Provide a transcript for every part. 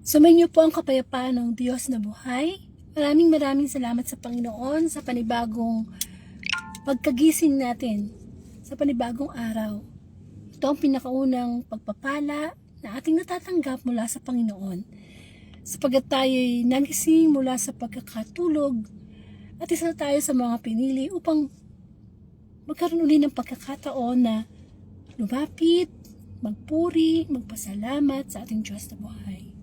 Sumainyo po ang kapayapaan ng Diyos na buhay. Maraming salamat sa Panginoon sa panibagong pagkagising natin, sa panibagong araw. Ito ang pinakaunang pagpapala na ating natatanggap mula sa Panginoon. Sapagat tayo'y nagising mula sa pagkakatulog at isa na tayo sa mga pinili upang magkaroon uli ng pagkakataon na lumapit, magpuri, magpasalamat sa ating Diyos na buhay.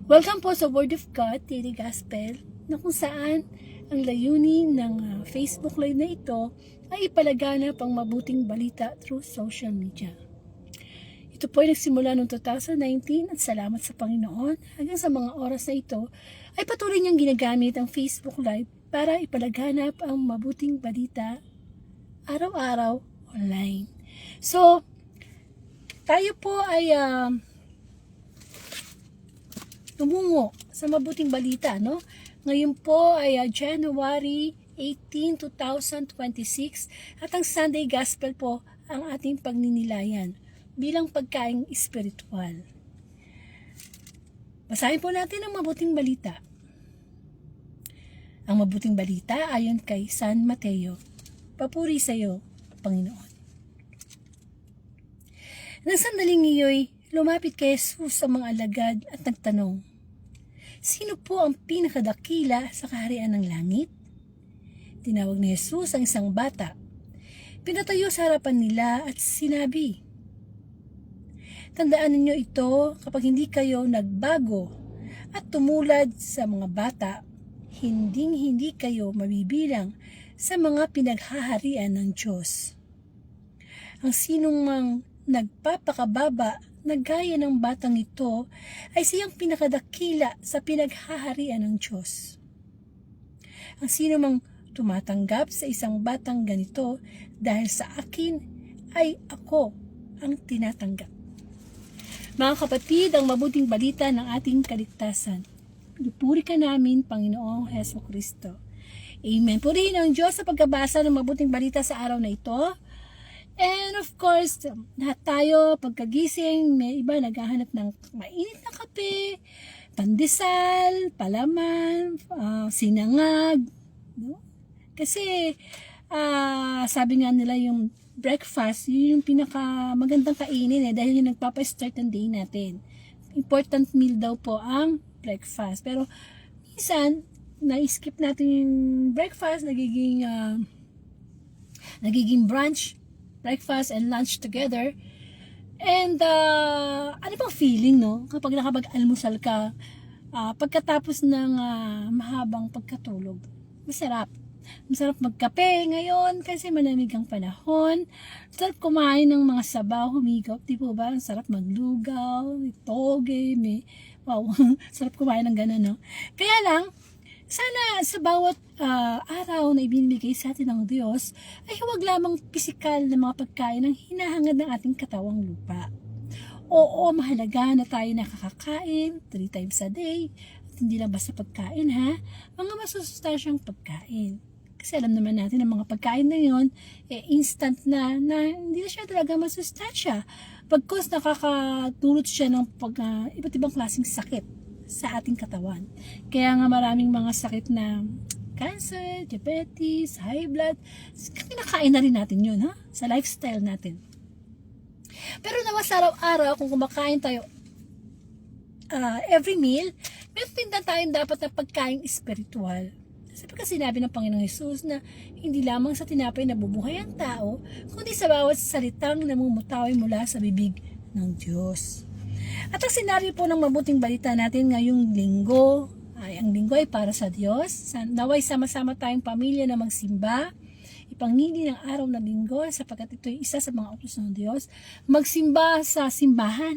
Welcome po sa Word of God, Daily Gospel, na kung saan ang layunin ng Facebook Live na ito ay ipalaganap ang mabuting balita through social media. Ito po ay nagsimula noong 2019 at salamat sa Panginoon. Hanggang sa mga oras na ito ay patuloy niyang ginagamit ang Facebook Live para ipalaganap ang mabuting balita araw-araw online. So, tayo po ay tumungo sa mabuting balita, no? Ngayon po ay January 18, 2026 at ang Sunday Gospel po ang ating pagninilayan bilang pagkaing espiritual. Basahin po natin ang mabuting balita. Ang mabuting balita ayon kay San Mateo. Papuri sa iyo, Panginoon. Nang sandaling iyo'y lumapit kay Jesus sa mga alagad at nagtanong, sino po ang pinakadakila sa kaharian ng langit? Tinawag ni Jesus ang isang bata. Pinatayo sa harapan nila at sinabi, tandaan ninyo ito kapag hindi kayo nagbago at tumulad sa mga bata, hindi kayo mabibilang sa mga pinaghaharian ng Diyos. Ang sinong mang nagpapakababa na gaya ng batang ito ay siyang pinakadakila sa pinaghaharian ng Diyos. Ang sino mang tumatanggap sa isang batang ganito dahil sa akin ay ako ang tinatanggap. Mga kapatid, ang mabuting balita ng ating kaligtasan. Pinupuri ka namin, Panginoong Hesus Kristo. Amen. Purihin ang Diyos sa pagkabasa ng mabuting balita sa araw na ito. And of course, lahat tayo, pagkagising, may iba naghahanap ng mainit na kape, pandesal, palaman, sinangag. No? Kasi, sabi nga nila yung breakfast, yun yung pinakamagandang kainin dahil yung nagpapa-start ng day natin. Important meal daw po ang breakfast. Pero, minsan, na-skip natin yung breakfast, nagiging brunch, breakfast and lunch together. And ano bang feeling, no? Kapag nakapag-almusal ka, pagkatapos ng mahabang pagkatulog, masarap. Masarap magkape ngayon kasi malamig ang panahon. Sarap kumain ng mga sabaw, humigop. Di po ba? Sarap maglugaw, may toge, wow, sarap kumain ng gano'n, no? Kaya lang, sana sa bawat araw na ibinibigay sa atin ng Diyos ay huwag lamang pisikal na mga pagkain ang hinahangad ng ating katawang lupa. Oo, mahalaga na tayo nakakakain 3 times a day at hindi lang basta pagkain mga masusustansyang pagkain. Kasi alam naman natin ang mga pagkain na yun, instant na hindi na siya talaga masustansya. Pagkos nakakatulot siya ng iba't ibang klaseng sakit sa ating katawan. Kaya nga maraming mga sakit na cancer, diabetes, high blood, kinakain na rin natin yun sa lifestyle natin. Pero nawa sa araw-araw, kung kumakain tayo every meal, meron din na tayong dapat na pagkain espiritual. Sapagkat sinabi ng Panginoong Hesus na hindi lamang sa tinapay nabubuhay ang tao, kundi sa bawat salitang namumutawi mula sa bibig ng Diyos. At ang senaryo po ng mabuting balita natin ngayong linggo, ang linggo ay para sa Diyos. Naway sama-sama tayong pamilya na magsimba, ipangili ng araw na linggo sapagkat ito ay isa sa mga utos ng Diyos. Magsimba sa simbahan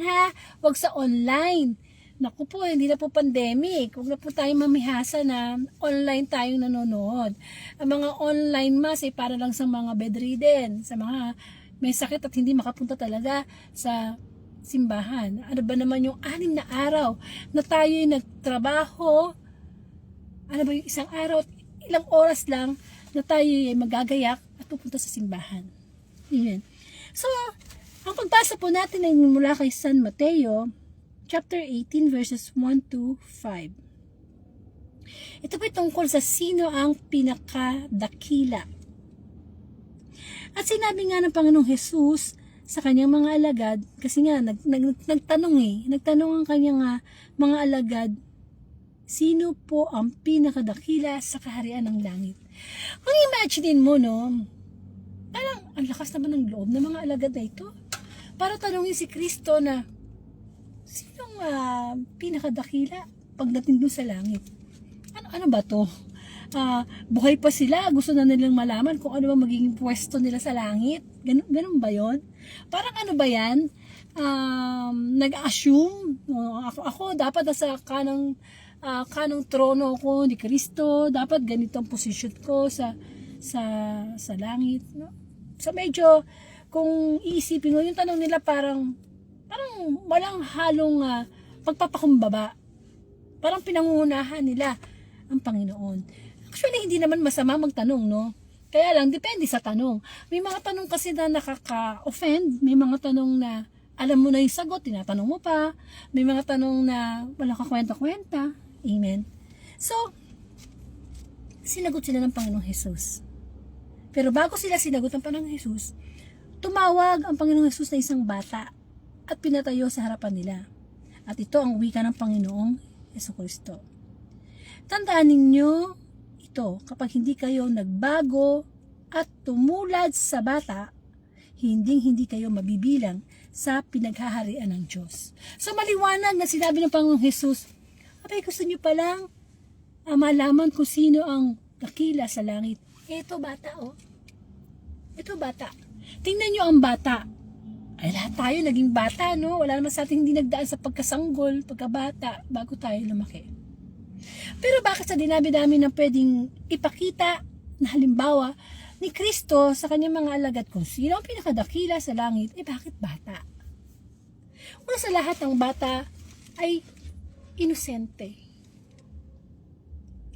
huwag sa online. Naku po, hindi na po pandemic. Huwag na po tayong mamihasa na online tayong nanonood. Ang mga online mass ay para lang sa mga bedridden, sa mga may sakit at hindi makapunta talaga sa simbahan. Ano ba naman yung 6 na araw na tayo'y nagtrabaho? Ano ba yung isang araw at ilang oras lang na tayo'y magagayak at pupunta sa simbahan? Amen. So, ang pagbasa po natin ay mula kay San Mateo chapter 18 verses 1 to 5. Ito po tungkol sa sino ang pinakadakila. At sinabi nga ng Panginoong Jesus sa kanyang mga alagad, kasi nga nagtanong ang kanyang mga alagad, sino po ang pinakadakila sa kaharian ng langit? Kung imagine mo, no, parang ang lakas naman ng loob ng mga alagad na ito. Para tanungin si Kristo na, sinong pinakadakila pagdating doon sa langit? Ano ba to? Buhay pa sila, gusto na nilang malaman kung ano ba magiging pwesto nila sa langit. Ganun ba yon? Parang ano ba yan? Nag-assume, ako dapat nasa kanang trono ko ni Kristo, dapat ganito ang posisyon ko sa langit, no? So medyo kung iisipin mo yung tanong nila, parang walang halong pagpapakumbaba. Parang pinangungunahan nila ang Panginoon. Actually, hindi naman masama magtanong, no? Kaya lang, depende sa tanong. May mga tanong kasi na nakaka-offend. May mga tanong na alam mo na yung sagot, tinatanong mo pa. May mga tanong na wala ka kwenta-kwenta. Amen. So, sinagot sila ng Panginoong Jesus. Pero bago sila sinagot ng Panginoong Jesus, tumawag ang Panginoong Jesus na isang bata at pinatayo sa harapan nila. At ito ang wika ng Panginoong Jesucristo. Tandaan ninyo ito, kapag hindi kayo nagbago at tumulad sa bata, hindi kayo mabibilang sa pinaghaharian ng Diyos. So maliwanag na sinabi ng Panginoong Jesus, abay, gusto nyo palang malaman kung sino ang dakila sa langit. Ito bata, oh. Ito bata. Tingnan nyo ang bata. Ay, lahat tayo naging bata, no? Wala naman sa ating hindi nagdaan sa pagkasanggol, pagkabata, bago tayo lumaki. Pero bakit sa dinabi-dami na pwedeng ipakita na halimbawa ni Kristo sa kanyang mga alagad kung sino ang pinakadakila sa langit, bakit bata? Una sa lahat, ang bata ay inosente.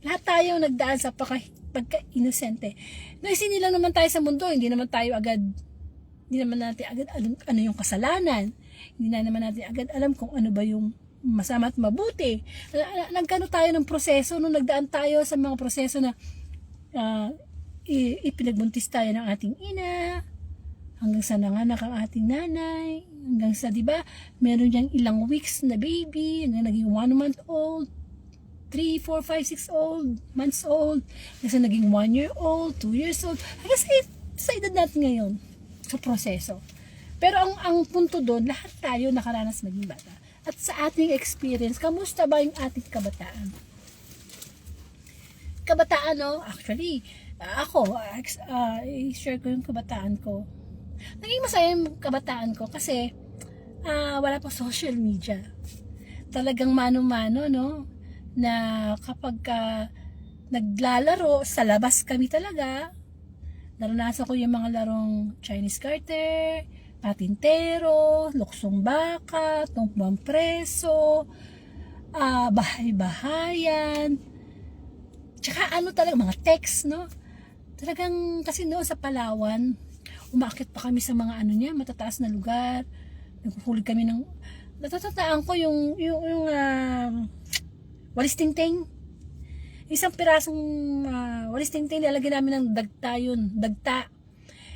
Lahat tayo nagdaan sa pagka-inosente. No, isinilang naman tayo sa mundo, hindi naman natin agad alam ano yung kasalanan. Hindi naman natin agad alam kung ano ba yung masama at mabuti. Nagkano tayo ng proseso, nung nagdaan tayo sa mga proseso na ipinagbuntis tayo ng ating ina, hanggang sa nanganak ang ating nanay, hanggang sa, di ba, meron diyang ilang weeks na baby, hanggang naging 1 month old, 3, 4, 5, 6 months old, hanggang sa naging 1 year old, 2 years old, hanggang sa edad natin ngayon, sa proseso. Pero ang punto doon, lahat tayo nakaranas maging bata. At sa ating experience, kamusta ba yung ating kabataan? Kabataan, no? Actually, ako, i-share ko yung kabataan ko. Naging masaya yung kabataan ko kasi wala pa social media. Talagang mano-mano, no? Na kapag naglalaro, sa labas kami talaga. Naranasan ko yung mga larong Chinese Garter, patintero, luksong baka, tumbang preso, bahay-bahayan, tsaka talaga, mga text, no? Talagang, kasi noon sa Palawan, umaakit pa kami sa mga matataas na lugar, nagkukulig kami ng, natatataan ko yung walis tingting, isang pirasong walis tingting, lalagyan namin ng dagta.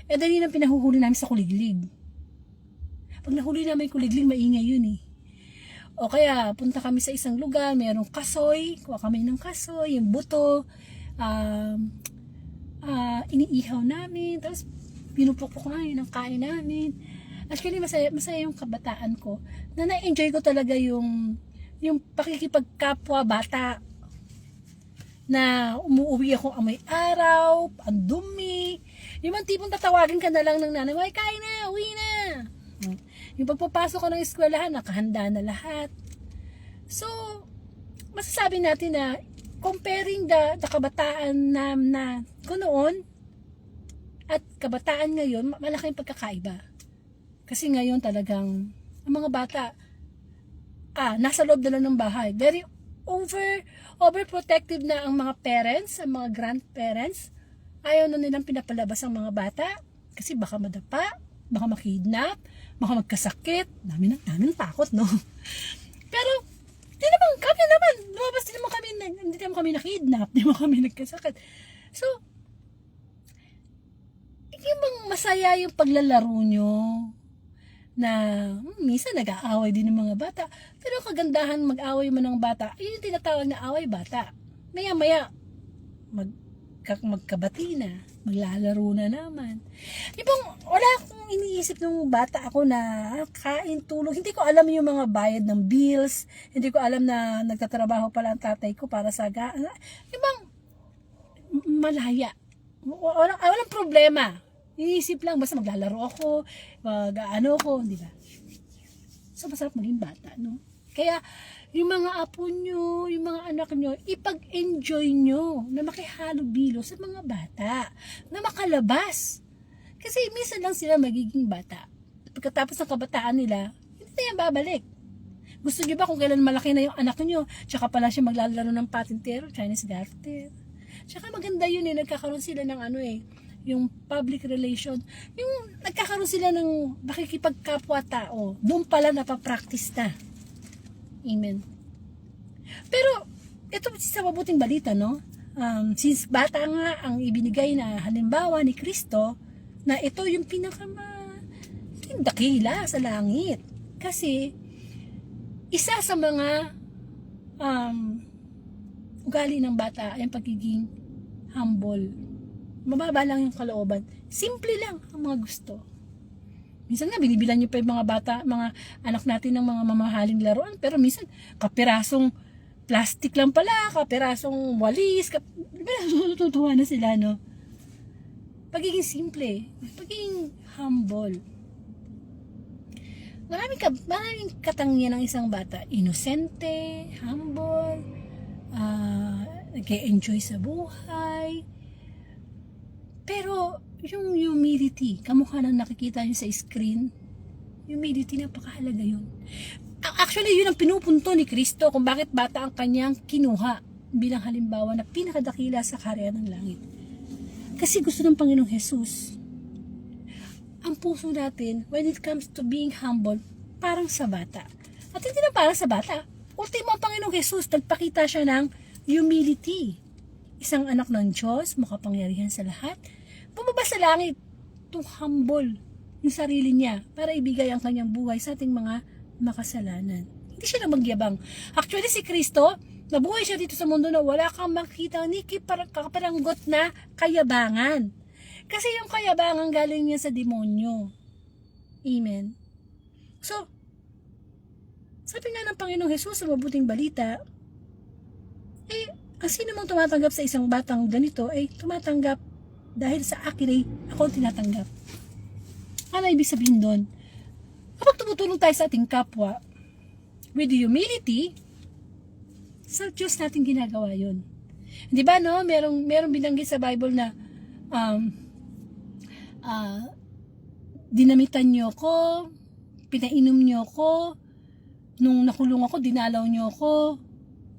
Dali nang pinahuhuli namin sa kuliglig. Pag nahuli namin yung kuliglig, maingay yun eh. O kaya, punta kami sa isang lugar, mayroong kasoy, kuha kami ng kasoy, yung buto, iniihaw namin, tapos pinupukpok namin ng kain namin. Actually, masaya yung kabataan ko, na na-enjoy ko talaga yung pakikipagkapwa bata, na umuwi ako amoy araw, ang dumi, yung mga tipong tatawagin ka na lang ng nanay, ay kain na, uwi na. Yung pagpapasok ko ng eskwelahan, nakahanda na lahat. So, masasabi natin na comparing the kabataan na ko noon at kabataan ngayon, malaking pagkakaiba. Kasi ngayon talagang ang mga bata nasa loob na lang ng bahay. Very overprotective na ang mga parents, ang mga grandparents. Ayaw na nilang pinapalabas ang mga bata kasi baka madapa, baka makidnap, baka magkasakit. Daming takot, no? Pero, di naman, kami naman, lumabas din naman kami, hindi naman kami nakidnap, di naman kami nagkasakit. So, hindi bang masaya yung paglalaro nyo na minsan nag-aaway din ng mga bata. Pero kagandahan mag-away man ng bata, yun yung tinatawag na away bata. Maya-maya, magkabati na, maglalaro na naman. Ibang wala akong iniisip ng bata ako na kain, tulog. Hindi ko alam yung mga bayad ng bills. Hindi ko alam na nagtatrabaho pala ang tatay ko para sa ibang malaya. Walang problema. Iniisip lang, basta maglalaro ako, mag-ano ako, di ba? So, masarap maging bata, no? Kaya, yung mga apo nyo, yung mga anak nyo, ipag-enjoy nyo na makihalubilo sa mga bata, na makalabas. Kasi minsan lang sila magiging bata. Pagkatapos ng kabataan nila, hindi na yan babalik. Gusto nyo ba kung kailan malaki na yung anak nyo, tsaka pala siya maglalaro ng patintero, Chinese garter. Tsaka maganda yun nagkakaroon sila ng yung public relation, yung nagkakaroon sila ng makikipagkapwa-tao, doon pala napapractice na. Amen. Pero, ito sa mabuting balita, no? Since bata nga ang ibinigay na halimbawa ni Kristo, na ito yung dakila sa langit. Kasi, isa sa mga ugali ng bata ay ang pagiging humble. Mababa lang yung kalooban. Simple lang ang mga gusto. Minsan nga, binibilan nyo pa yung mga bata, mga anak natin ng mga mamahaling laruan. Pero minsan, kapirasong plastic lang pala, kapirasong walis, natutuwa na sila, no? Pagiging simple, pagiging humble. Maraming katangian ng isang bata. Inosente, humble, nag-enjoy sa buhay. Pero, yung humility, kamukha ng nakikita nyo sa screen, humility, napakahalaga yun. Actually, yun ang pinupunto ni Kristo kung bakit bata ang kanyang kinuha bilang halimbawa na pinakadakila sa kaharian ng langit. Kasi gusto ng Panginoong Jesus, ang puso natin, when it comes to being humble, parang sa bata. At hindi na parang sa bata. Ultimo ang Panginoong Jesus, nagpakita siya ng humility. Isang anak ng Diyos, makapangyarihan sa lahat, bumaba sa langit, to humble yung sarili niya para ibigay ang kanyang buhay sa ating mga makasalanan. Hindi siya lang magyabang. Actually, si Kristo, nabuhay siya dito sa mundo na wala kang makita ni kaparanggot na kayabangan. Kasi yung kayabangan galing niya sa demonyo. Amen. So, sabi nga ng Panginoong Jesus sa mabuting balita, ang sino mang tumatanggap sa isang batang ganito ay tumatanggap dahil sa akin ay ako tinatanggap. Ano ibig sabihin doon? Kapag tumutulong tayo sa ating kapwa with humility, sa Diyos natin ginagawa yun. Di ba, no? Merong binanggit sa Bible na dinamitan nyo ko, pinainom nyo ko, nung nakulong ako, dinalaw nyo ko.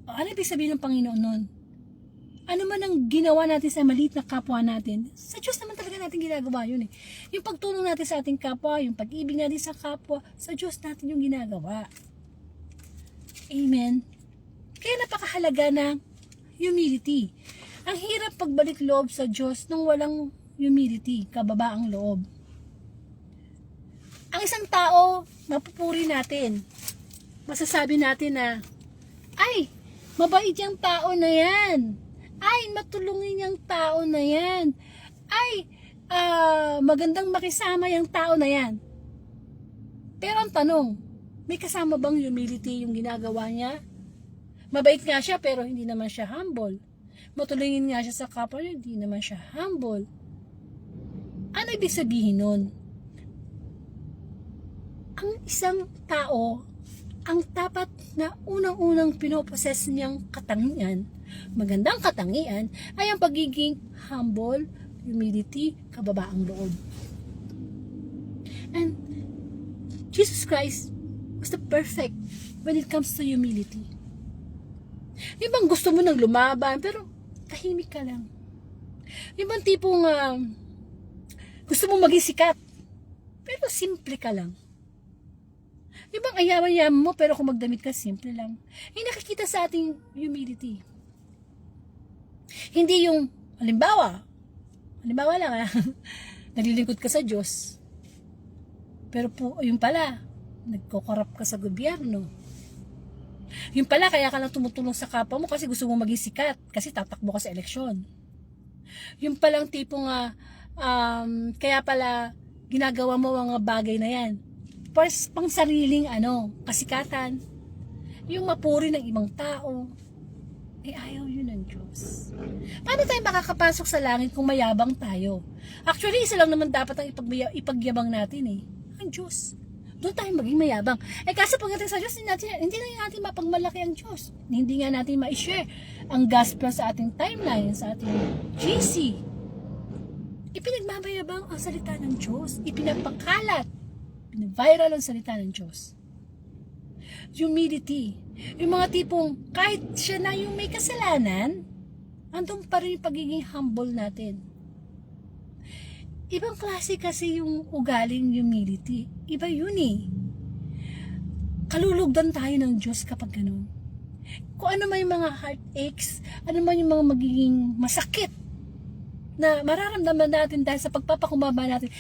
Ano ibig sabihin ng Panginoon nun? Ano man ang ginawa natin sa maliit na kapwa natin, sa Diyos naman talaga natin ginagawa yun eh. Yung pagtulong natin sa ating kapwa, yung pag-ibig natin sa kapwa, sa Diyos natin yung ginagawa. Amen. Kaya napakahalaga ng humility. Ang hirap pagbalik loob sa Diyos nung walang humility, kababaang loob. Ang isang tao, mapupuri natin. Masasabi natin na, ay, mabait yung tao na yan. Ay, matulungin yung tao na yan. Ay, magandang makisama yung tao na yan. Pero ang tanong, may kasama bang humility yung ginagawa niya? Mabait nga siya pero hindi naman siya humble. Matulungin nga siya sa kapwa niya, hindi naman siya humble. Ano ibig sabihin nun? Ang isang tao, ang dapat na unang-unang pinoposes niyang katangian, magandang katangian, ay ang pagiging humble, humility, kababaang loob. And Jesus Christ was the perfect when it comes to humility. Ibang gusto mo nang lumaban, pero tahimik ka lang. Ibang tipong gusto mo maging sikat, pero simple ka lang. Ibang ayaman-yaman mo, pero kung magdamit ka, simple lang. Yung nakikita sa ating humility. Hindi yung, halimbawa lang naglilingkod ka sa Diyos, pero po, yung pala, nagko-corrupt ka sa gobyerno. Yung pala, kaya ka lang tumutulong sa kapwa mo kasi gusto mo maging sikat, kasi tatakbo ka sa eleksyon. Yung palang tipong, kaya pala, ginagawa mo ang mga bagay na yan, pang sariling, kasikatan. Yung mapuri ng ibang tao, ayaw yun ng Diyos. Paano tayo makakapasok sa langit kung mayabang tayo? Actually, isa lang naman dapat ang ipagyabang natin ang Diyos. Doon tayo maging mayabang. Kaso pagdating sa Diyos, hindi na natin mapagmalaki ang Diyos. Hindi nga natin ma-share ang gospel sa ating timeline, sa ating GC. Ipinagmamayabang ang salita ng Diyos. Ipinapakalat. Pinaviral ang salita ng Diyos. Humility. Yung mga tipong kahit siya na yung may kasalanan, andun pa rin yung pagiging humble natin. Ibang klase kasi yung ugaling humility. Iba yun Kalulugdan tayo ng Diyos kapag ganun. Kung ano man yung mga heartaches, ano man yung mga magiging masakit na mararamdaman natin dahil sa pagpapakumbaba natin,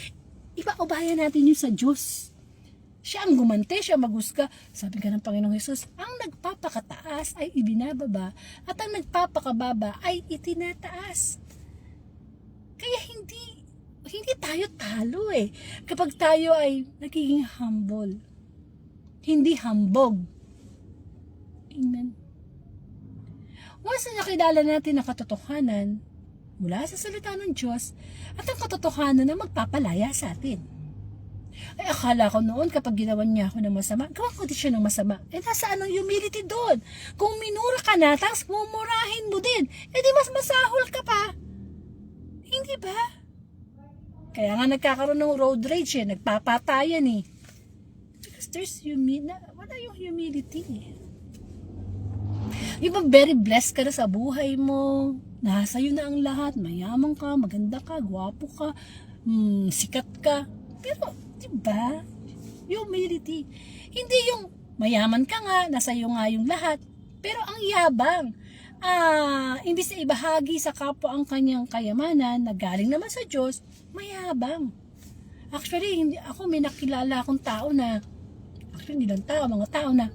ipaubayan natin yun sa Diyos. Siya ang gumante, siya magusga. Sabi ka ng Panginoong Hesus, ang nagpapakataas ay ibinababa at ang nagpapakababa ay itinataas. Kaya hindi tayo talo kapag tayo ay nagiging humble. Hindi hambog. Amen. Once na nakilala natin ang katotohanan mula sa salita ng Diyos at ang katotohanan na magpapalaya sa atin. Akala ko noon kapag ginawan niya ako ng masama, gawa ko din siya ng masama. Nasaan ang humility doon? Kung minura ka na, tapos mumurahin mo din, di mas masahol ka pa. Hindi ba? Kaya nga nagkakaroon ng road rage nagpapatayan Because there's wala yung humility Yung bang very blessed ka na sa buhay mo, nasa iyo na ang lahat, mayaman ka, maganda ka, gwapo ka, sikat ka, pero diba? Humility. Hindi yung mayaman ka nga, nasa iyo nga yung lahat, pero ang yabang, imbis na ibahagi sa kapwa ang kanyang kayamanan na galing naman sa Diyos, mayabang. Actually, may nakilala akong tao na, actually hindi lang tao, mga tao na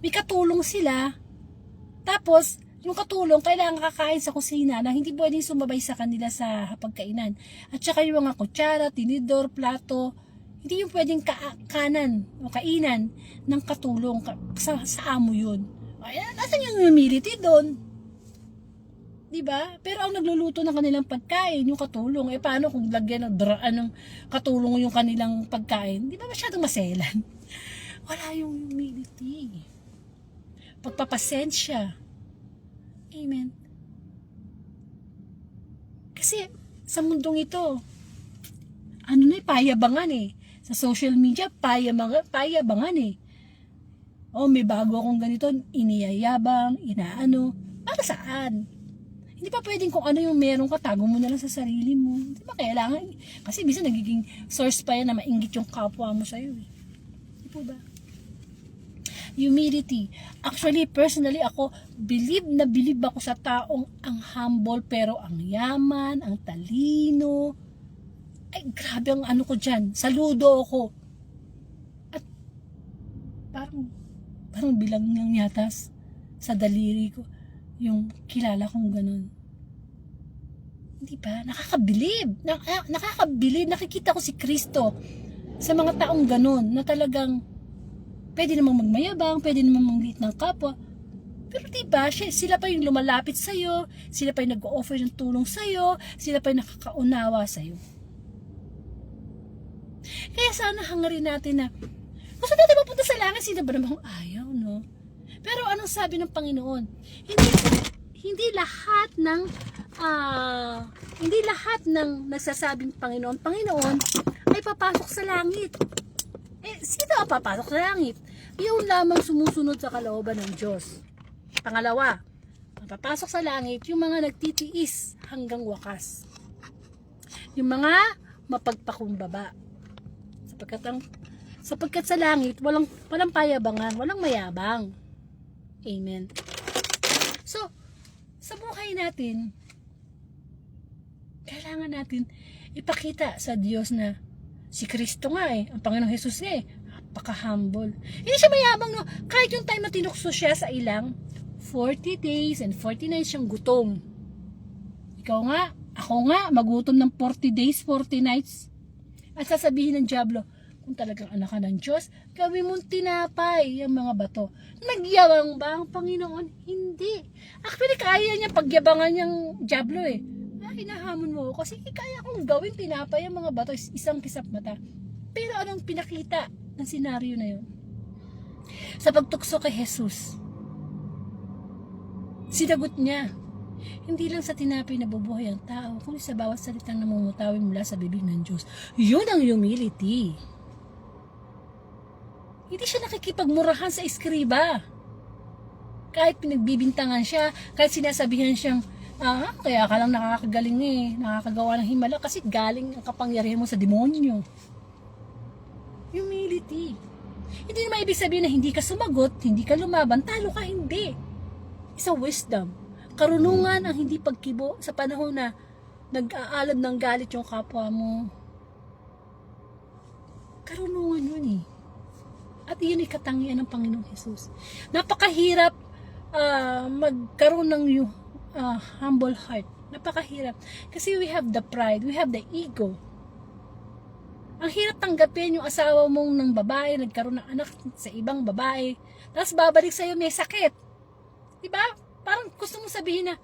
may katulong sila, tapos yung katulong kailangan kakain sa kusina na hindi pwedeng sumabay sa kanila sa hapagkainan. At saka yung mga kutsara, tinidor, plato, hindi yung pwedeng kanan o kainan ng katulong sa amo yun. Nasaan yung humility doon? Diba? Pero ang nagluluto ng kanilang pagkain, yung katulong, paano kung lagyan ng katulong yung kanilang pagkain? Di ba masyadong maselan? Wala yung humility. Pagpapasensya. Amen. Kasi sa mundong ito, payabangan Sa social media, payabangan may bago akong ganito, iniyayabang, inaano. Para saan? Hindi pa pwedeng kung ano yung meron ka, tago mo na lang sa sarili mo. Hindi ba kailangan? Kasi minsan nagiging source pa yan na mainggit yung kapwa mo sa'yo. Hindi po ba? Humility. Actually, personally, ako, believe ako sa taong ang humble, pero ang yaman, ang talino. Ay, grabe ang ko dyan. Saludo ako. At parang bilang niyang yatas sa daliri ko yung kilala kong ganun. Hindi ba? Nakakabilib. Nakikita ko si Kristo sa mga taong ganun na talagang pwede namang magmayabang, pwede namang mangliit ng kapwa. Pero diba, sila pa yung lumalapit sa'yo, sila pa yung nag-o-offer ng tulong sa'yo, sila pa yung nakakaunawa sa'yo. Kaya sana hangarin natin na, gusto natin mapunta sa langit, sino ba namang ayaw, no? Pero anong sabi ng Panginoon? Hindi lahat ng nagsasabing Panginoon ay papasok sa langit. Sino ang papasok sa langit? Yung lamang sumusunod sa kalooban ng Diyos. Pangalawa, ang papasok sa langit, yung mga nagtitiis hanggang wakas. Yung mga mapagpakumbaba. Sapagkat ang Sapagkat sa langit, walang payabangan, walang mayabang. Amen. So, sa buhay natin, kailangan natin ipakita sa Diyos na si Kristo nga ang Panginoong Hesus nga napaka-humble. Hindi siya mayabang, no? Kahit yung time na tinukso siya sa ilang, 40 days and 40 nights siyang gutom. Ikaw nga, ako nga, magutom ng 40 days, 40 nights. At sasabihin ng Diablo, kung talagang anak ka ng Diyos, gawin mong tinapay yung mga bato. Nagyabang ba ang Panginoon? Hindi. Actually, kaya niya pagyabangan yung Diablo hinahamon mo ako. Kasi kaya kong gawin tinapay yung mga bato, isang kisap mata. Pero anong pinakita ng senaryo na yun? Sa pagtukso kay Jesus, sinagot niya, hindi lang sa tinapay na bubuhay ang tao, kundi sa bawat salitang namumutawin mula sa bibig ng Diyos. Yun ang humility. Hindi siya nakikipagmurahan sa eskriba. Kahit pinagbibintangan siya, kahit sinasabihan siyang, kaya ka lang nakakagaling nakakagawa ng himala kasi galing ang kapangyarihan mo sa demonyo. Humility. Hindi naman ibig sabihin na hindi ka sumagot, hindi ka lumaban, talo ka, hindi. Isa wisdom. Karunungan ang hindi pagkibo sa panahon na nag-aalab ng galit yung kapwa mo. Karunungan yun At iyon ay katangian ng Panginoong Hesus. Napakahirap magkaroon ng humble heart. Napakahirap. Kasi we have the pride, we have the ego. Ang hirap tanggapin yung asawa mong ng babae, nagkaroon ng anak sa ibang babae, tapos babalik sa'yo may sakit. Diba? Parang gusto mong sabihin na,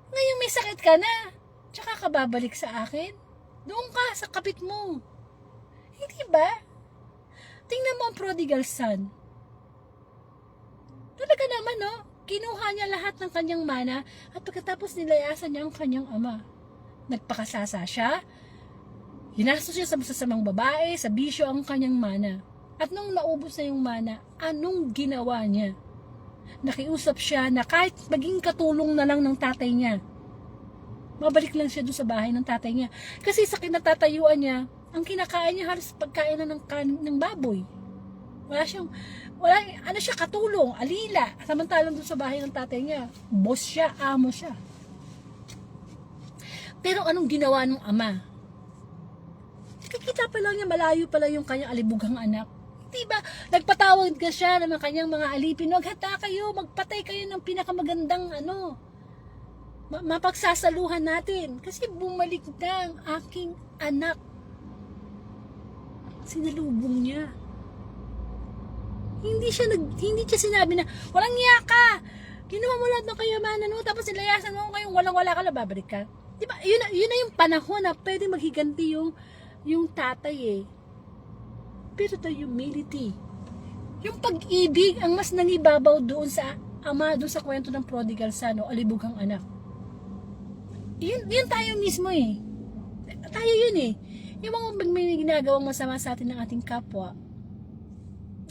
ngayon may sakit ka na, tsaka ka babalik sa akin? Doon ka, sa kapit mo. Hindi ba? Tingnan mo ang prodigal son. Talaga naman, kinuha niya lahat ng kanyang mana at pagkatapos nilayasan niya ang kanyang ama. Nagpakasasa siya, ginastos siya sa masasamang babae, sa bisyo ang kanyang mana. At nung naubos na yung mana, anong ginawa niya? Nakiusap siya na kahit maging katulong na lang ng tatay niya, mabalik lang siya doon sa bahay ng tatay niya. Kasi sa kinatatayuan niya, ang kinakain niya halos pagkain na ng baboy. Ano siya, katulong, alila. Samantalang doon sa bahay ng tatay niya, boss siya, amo siya. Pero anong ginawa ng ama? Nakikita pa lang niya, malayo pa lang yung kanyang alibughang anak. Diba? Nagpatawag ka siya ng kanyang mga alipin, maghata kayo, magpatay kayo ng pinakamagandang mapagsasaluhan natin. Kasi bumalik na ang aking anak. Sinalubong niya. Hindi siya sinabi na, walang iya ka, kinuha mo lahat ng kayamanan mo, tapos nilayasan mo kayong walang-wala ka na, babalik ka. Diba? Yun na yung panahon na pwede maghiganti yung tatay Pero the humility, yung pag-ibig ang mas nangibabaw doon sa ama, doon sa kwento ng prodigal son, alibughang anak. Yun tayo mismo Tayo yun Yung mga may ginagawang masama sa atin ng ating kapwa,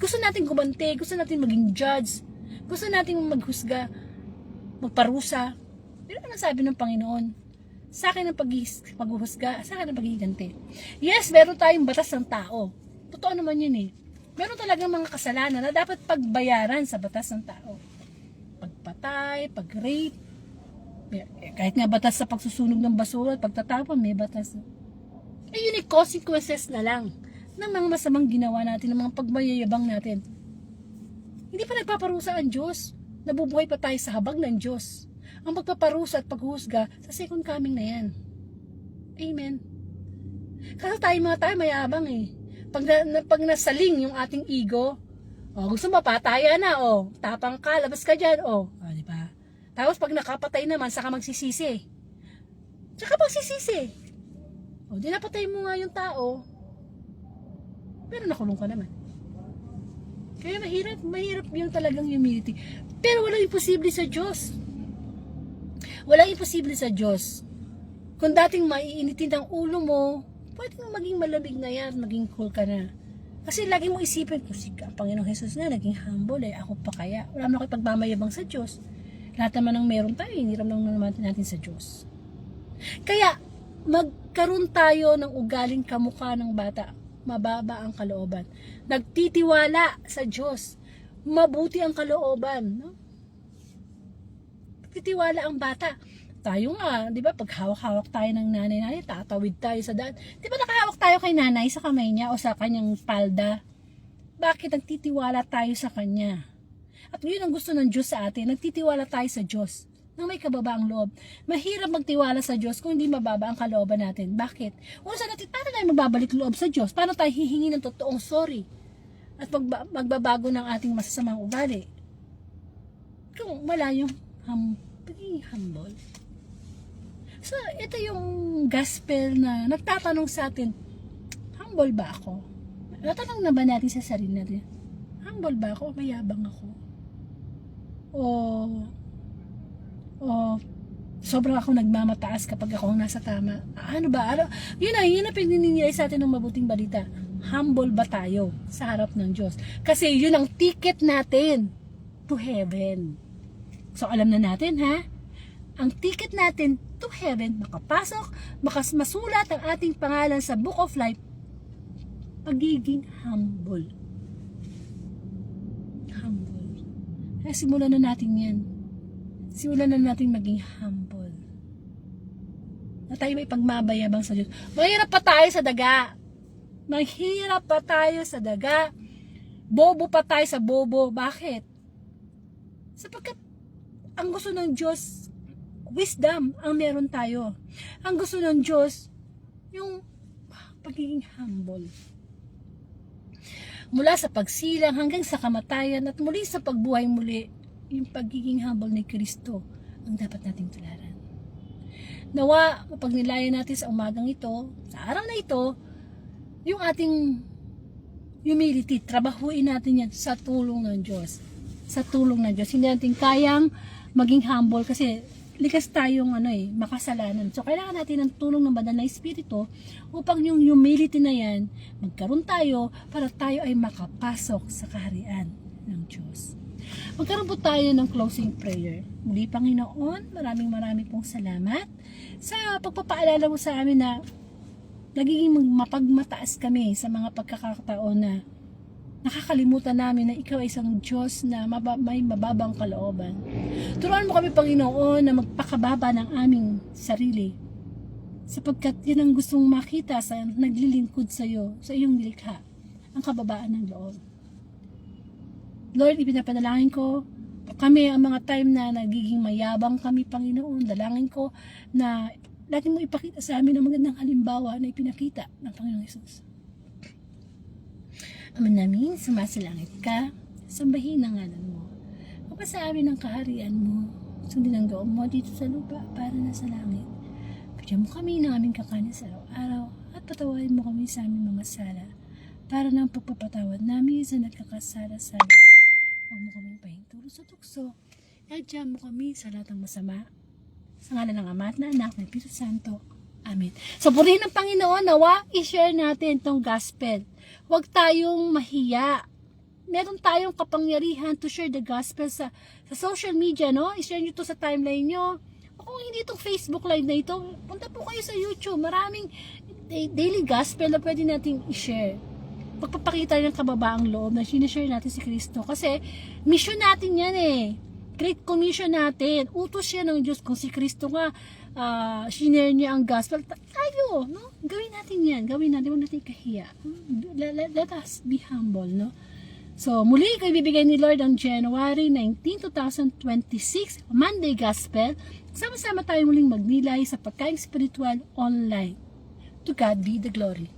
gusto natin gumante, gusto natin maging judge, gusto natin maghusga, magparusa. Pero ano sabi ng Panginoon? Sa akin ang paghuhusga, sa akin ang paghiganti. Yes, meron tayong batas ng tao. Totoo naman yun Meron talagang mga kasalanan na dapat pagbayaran sa batas ng tao. Pagpatay, pag-rape, kahit nga batas sa pagsusunog ng basura at pagtatapon, may batas. Yun consequences na lang ng mga masamang ginawa natin, ng mga pagmayayabang natin. Hindi pa nagpaparusa ang Diyos. Nabubuhay pa tayo sa habag ng Diyos. Ang pagpaparusa at paghusga sa second coming na yan. Amen. Kasi tayo mayabang Pag nasaling yung ating ego, gusto mo pataya na, tapang ka, labas ka dyan, di ba? Tapos pag nakapatay naman, saka magsisisi. Saka magsisisi. Di napatay mo nga yung tao, pero nakulong ka naman. Kaya mahirap yung talagang humility. Pero walang imposible sa Diyos. Walang imposible sa Diyos. Kung dating maiinitin ang ulo mo, pwede mo maging malamig na yan, maging cool ka na. Kasi lagi mo isipin, ang Panginoong Hesus na, naging humble ako pa kaya. Wala naman ako pagmamayabang sa Diyos. Lahat naman ng meron tayo, hiniram lang naman natin sa Diyos. Kaya, magkaroon tayo ng ugaling kamukha ng bata. mababa ang kalooban. Nagtitiwala sa Diyos, mabuti ang kalooban. No? Nagtitiwala ang bata. Tayo nga, di ba, pag hawak-hawak tayo ng nanay, tatawid tayo sa daan. Di ba nakahawak tayo kay nanay sa kamay niya o sa kanyang palda? Bakit nagtitiwala tayo sa kanya? At yun ang gusto ng Diyos sa atin, nagtitiwala tayo sa Diyos nang may kababaang loob. Mahirap magtiwala sa Diyos kung hindi mababa ang kalooban natin. Bakit? Una sa natin, paano tayo magbabalik loob sa Diyos? Paano tayo hihingi ng totoong sorry? At magbabago ng ating masasamang ugali? Kung wala yung pagiging humble. So, ito yung gospel na nagtatanong sa atin, humble ba ako? Natanong na ba natin sa sarili natin, humble ba ako o mayabang ako? O sobrang ako nagmamataas kapag ako ang nasa tama? Ano ba? Yun na pagniningilay sa atin ng mabuting balita. Humble ba tayo sa harap ng Diyos? Kasi yun ang ticket natin to heaven. So, alam na natin, ha? Ang ticket natin to heaven, makapasok, masulat ang ating pangalan sa Book of Life, pagiging humble. Humble. Kaya simulan na natin yan. Simulan na natin maging humble. Na tayo may pagmabayabang sa Diyos. Mahirap pa tayo sa daga. Mahirap pa tayo sa daga. Bobo pa tayo sa bobo. Bakit? Sapagkat ang gusto ng Diyos, wisdom ang meron tayo. Ang gusto ng Diyos, yung pagiging humble. Mula sa pagsilang hanggang sa kamatayan at muli sa pagbuhay muli, yung pagiging humble ni Kristo ang dapat nating tularan. Nawa, mapagnilayan natin sa umagang ito, sa araw na ito, yung ating humility, trabahuin natin yan sa tulong ng Diyos. Sa tulong ng Diyos. Hindi natin kayang maging humble kasi likas tayong makasalanan. So, kailangan natin ng tulong ng Banal na Espiritu upang yung humility na yan, magkaroon tayo para tayo ay makapasok sa kaharian ng Diyos. Magkaroon po tayo ng closing prayer. Muli, Panginoon, maraming pong salamat sa pagpapaalala mo sa amin na nagiging mapagmataas kami sa mga pagkakataon na nakakalimutan namin na ikaw ay isang Diyos na may mababang kalooban. Turuan mo kami, Panginoon, na magpakababa ng aming sarili sapagkat yan ang gustong makita sa naglilingkod sa iyo, sa iyong nilikha, ang kababaan ng loob. Lord, ipinapanalangin ko kami ang mga time na nagiging mayabang kami, Panginoon. Dalangin ko na lagi mo ipakita sa amin ang magandang halimbawa na ipinakita ng Panginoong Hesus. Ama namin, sumasalangit ka, sambahin ang ngalan mo. Mapasa amin ang kaharian mo, sundin ang gawa mo dito sa lupa para na sa langit. Bigyan mo kami ng aming kakanin sa araw-araw at patawarin mo kami sa aming mga sala para ng pagpapatawad namin sa nagkakasala sa amin. Huwag mo kaming pahintulot sa tukso, adyan mo kami sa lahat ng masama. Sa ngalan ng Ama at ng Anak ng Espiritu Santo. Amen. So, purihin ng Panginoon, nawa, i-share natin itong gospel. Huwag tayong mahiya. Meron tayong kapangyarihan to share the gospel sa social media, no? I-share nyo to sa timeline nyo. O kung hindi itong Facebook Live na ito, punta po kayo sa YouTube. Maraming daily gospel na pwede nating i-share. Pagpapakita ng kababaang loob na sinishare natin si Kristo. Kasi, mission natin yan Great Commission natin. Utos siya ng Diyos. Kung si Kristo nga, sinare niya ang gospel, tayo, no? Gawin natin yan. Gawin natin. Huwag natin kahiya. Let us be humble, no? So, muli ko ibibigay ni Lord on January 19, 2026, Monday Gospel. Sama-sama tayo muling magnilay sa pagkaing spiritual online. To God be the glory.